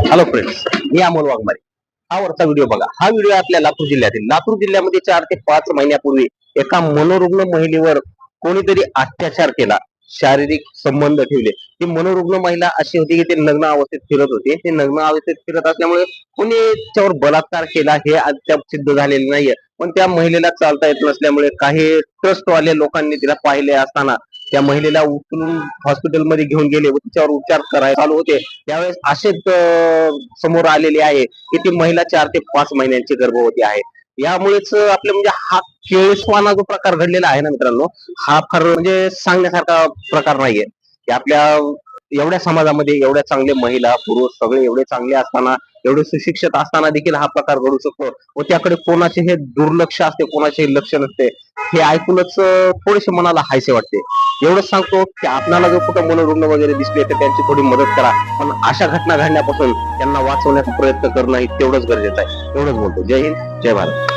Hello friends, मी अमोल वाघमारे. हा वरचा video बघा. हा व्हिडिओ आपल्या लातूर जिल्ह्यामध्ये 4 ते 5 महिन्यापूर्वी एका मनोरुग्ण महिलेवर कोणीतरी अत्याचार केला, शारीरिक संबंध ठेवले. ती मनोरुग्ण महिला अशी होती की ते नग्न अवस्थेत फिरत होते. ते नग्न अवस्थेत फिरत असल्यामुळे कोणी त्याच्यावर बलात्कार केला हे अद्याप सिद्ध झालेलं नाहीये. पण त्या महिलेला चालता येत नसल्यामुळे काही ट्रस्टवाले लोकांनी तिला पाहिले असताना त्या महिलेला उचलून हॉस्पिटलमध्ये घेऊन गेले व तिच्यावर उपचार करायला चालू होते. त्यावेळेस असेच समोर आलेले आहे की ती महिला 4 ते 5 महिन्यांची गर्भवती आहे. यामुळेच आपलं म्हणजे हा केळसवाना जो प्रकार घडलेला आहे ना मित्रांनो, हा फार म्हणजे सांगण्यासारखा प्रकार नाहीये की आपल्या एवढ्या समाजामध्ये एवढ्या चांगल्या महिला पुरुष सगळे एवढे चांगले असताना, एवढे सुशिक्षित असताना देखील हा प्रकार घडू शकतो व त्याकडे कोणाचे हे दुर्लक्ष असते, कोणाचे लक्ष नसते. हे ऐकूनच थोडेसे मनाला हायसे वाटते. एवढंच सांगतो की आपल्याला जर कुठं मनोरुग्ण वगैरे दिसले तर त्यांची थोडी मदत करा, पण अशा घटना घडण्यापासून त्यांना वाचवण्याचा प्रयत्न करणं हे तेवढंच गरजेचं आहे. एवढंच बोलतो. जय हिंद, जय भारत.